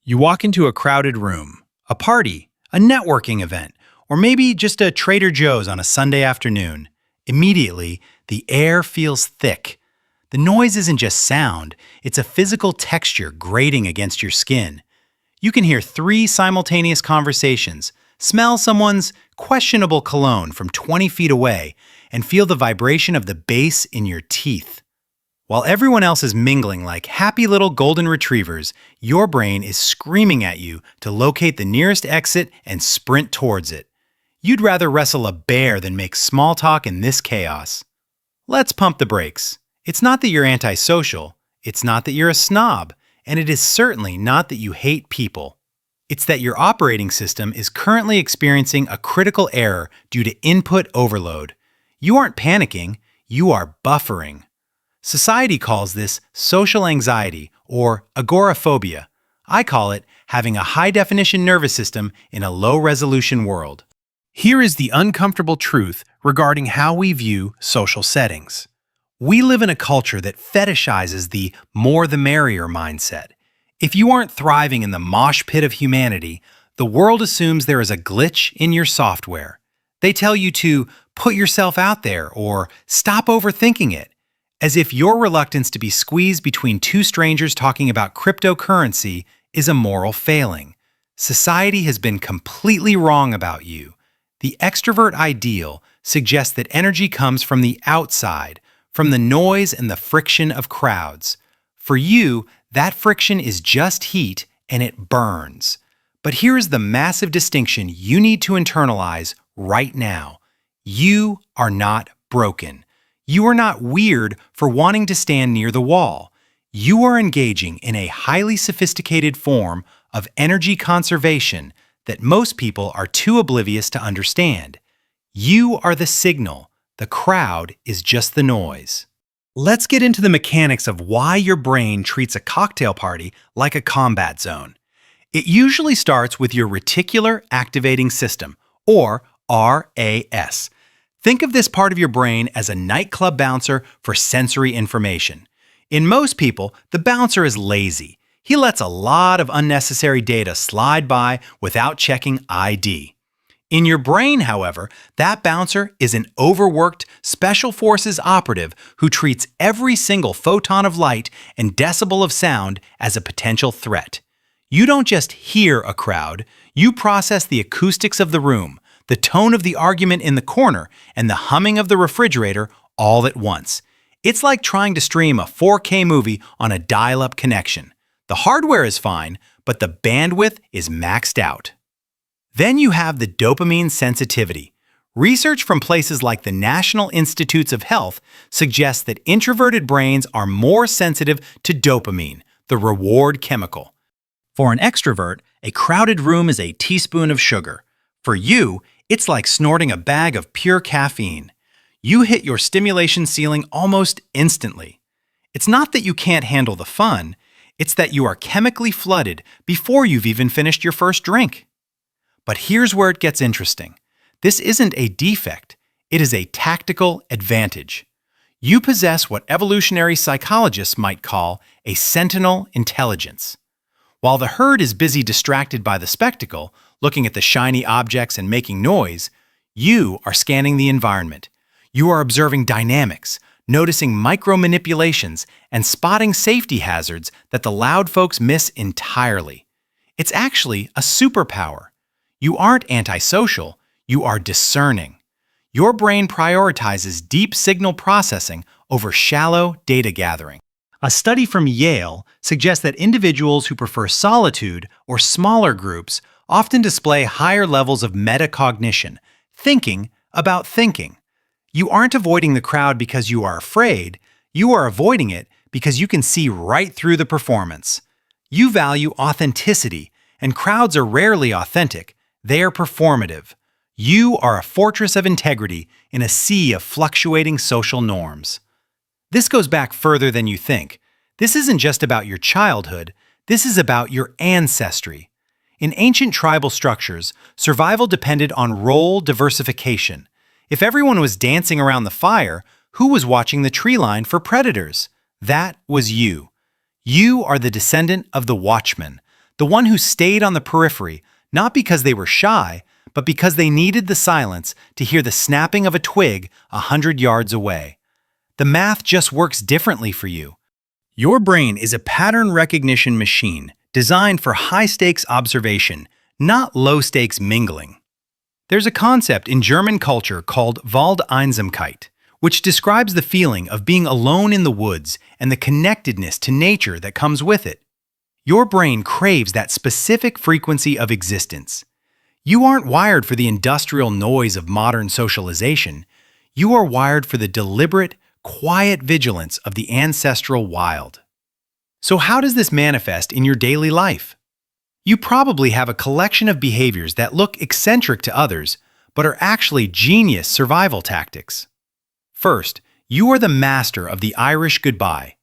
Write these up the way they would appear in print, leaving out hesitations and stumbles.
You walk into a crowded room, a party, a networking event, or maybe just a Trader Joe's on a Sunday afternoon. Immediately, the air feels thick. The noise isn't just sound, it's a physical texture grating against your skin. You can hear three simultaneous conversations, smell someone's questionable cologne from 20 feet away, and feel the vibration of the bass in your teeth. While everyone else is mingling like happy little golden retrievers, your brain is screaming at you to locate the nearest exit and sprint towards it. You'd rather wrestle a bear than make small talk in this chaos. Let's pump the brakes. It's not that you're antisocial, it's not that you're a snob, and it is certainly not that you hate people. It's that your operating system is currently experiencing a critical error due to input overload. You aren't panicking, you are buffering. Society calls this social anxiety or agoraphobia. I call it having a high-definition nervous system in a low-resolution world. Here is the uncomfortable truth regarding how we view social settings. We live in a culture that fetishizes the more the merrier mindset. If you aren't thriving in the mosh pit of humanity, the world assumes there is a glitch in your software. They tell you to put yourself out there or stop overthinking it, as if your reluctance to be squeezed between two strangers talking about cryptocurrency is a moral failing. Society has been completely wrong about you. The extrovert ideal suggests that energy comes from the outside, from the noise and the friction of crowds. For you, that friction is just heat and it burns. But here is the massive distinction you need to internalize right now. You are not broken. You are not weird for wanting to stand near the wall. You are engaging in a highly sophisticated form of energy conservation that most people are too oblivious to understand. You are the signal. The crowd is just the noise. Let's get into the mechanics of why your brain treats a cocktail party like a combat zone. It usually starts with your Reticular Activating System, or RAS. Think of this part of your brain as a nightclub bouncer for sensory information. In most people, the bouncer is lazy. He lets a lot of unnecessary data slide by without checking ID. In your brain, however, that bouncer is an overworked Special Forces operative who treats every single photon of light and decibel of sound as a potential threat. You don't just hear a crowd, you process the acoustics of the room, the tone of the argument in the corner, and the humming of the refrigerator all at once. It's like trying to stream a 4K movie on a dial-up connection. The hardware is fine, but the bandwidth is maxed out. Then you have the dopamine sensitivity. Research from places like the National Institutes of Health suggests that introverted brains are more sensitive to dopamine, the reward chemical. For an extrovert, a crowded room is a teaspoon of sugar. For you, it's like snorting a bag of pure caffeine. You hit your stimulation ceiling almost instantly. It's not that you can't handle the fun, it's that you are chemically flooded before you've even finished your first drink. But here's where it gets interesting. This isn't a defect, it is a tactical advantage. You possess what evolutionary psychologists might call a sentinel intelligence. While the herd is busy distracted by the spectacle, looking at the shiny objects and making noise, you are scanning the environment. You are observing dynamics, noticing micro-manipulations, and spotting safety hazards that the loud folks miss entirely. It's actually a superpower. You aren't antisocial, you are discerning. Your brain prioritizes deep signal processing over shallow data gathering. A study from Yale suggests that individuals who prefer solitude or smaller groups often display higher levels of metacognition, thinking about thinking. You aren't avoiding the crowd because you are afraid, you are avoiding it because you can see right through the performance. You value authenticity, and crowds are rarely authentic, they are performative. You are a fortress of integrity in a sea of fluctuating social norms. This goes back further than you think. This isn't just about your childhood, this is about your ancestry. In ancient tribal structures, survival depended on role diversification. If everyone was dancing around the fire, who was watching the tree line for predators? That was you. You are the descendant of the watchman, The one who stayed on the periphery, not because they were shy, but because they needed the silence to hear the snapping of a twig 100 yards away. The math just works differently for you. Your brain is a pattern recognition machine designed for high-stakes observation, not low-stakes mingling. There's a concept in German culture called Waldeinsamkeit, which describes the feeling of being alone in the woods and the connectedness to nature that comes with it. Your brain craves that specific frequency of existence. You aren't wired for the industrial noise of modern socialization. You are wired for the deliberate, quiet vigilance of the ancestral wild. So how does this manifest in your daily life? You probably have a collection of behaviors that look eccentric to others, but are actually genius survival tactics. First, you are the master of the Irish goodbye.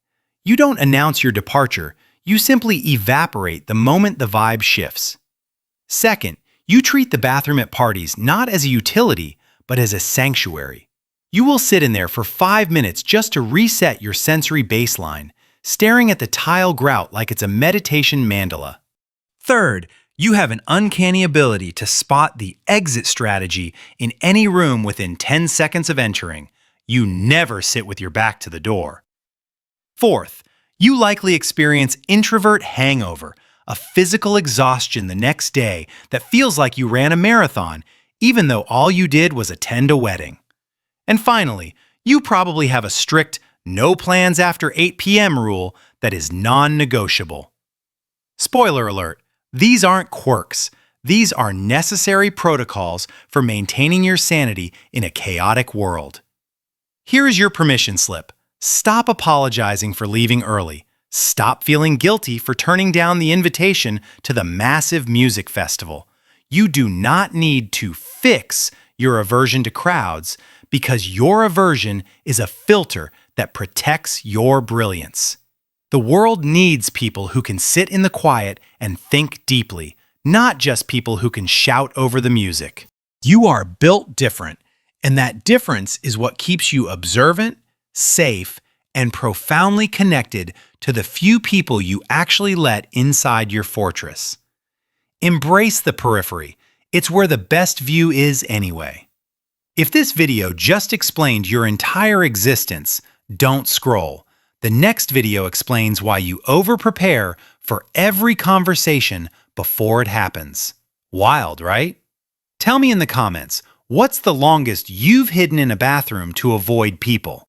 You don't announce your departure, you simply evaporate the moment the vibe shifts. Second, you treat the bathroom at parties not as a utility, but as a sanctuary. You will sit in there for 5 minutes just to reset your sensory baseline, staring at the tile grout like it's a meditation mandala. Third, you have an uncanny ability to spot the exit strategy in any room within 10 seconds of entering. You never sit with your back to the door. Fourth, you likely experience introvert hangover, a physical exhaustion the next day that feels like you ran a marathon, even though all you did was attend a wedding. And finally, you probably have a strict no plans after 8 p.m. rule that is non-negotiable. Spoiler alert, these aren't quirks. These are necessary protocols for maintaining your sanity in a chaotic world. Here is your permission slip. Stop apologizing for leaving early. Stop feeling guilty for turning down the invitation to the massive music festival. You do not need to fix your aversion to crowds because your aversion is a filter that protects your brilliance. The world needs people who can sit in the quiet and think deeply, not just people who can shout over the music. You are built different, and that difference is what keeps you observant, safe, and profoundly connected to the few people you actually let inside your fortress. Embrace the periphery. It's where the best view is anyway. If this video just explained your entire existence, don't scroll. The next video explains why you over-prepare for every conversation before it happens. Wild, right? Tell me in the comments, what's the longest you've hidden in a bathroom to avoid people?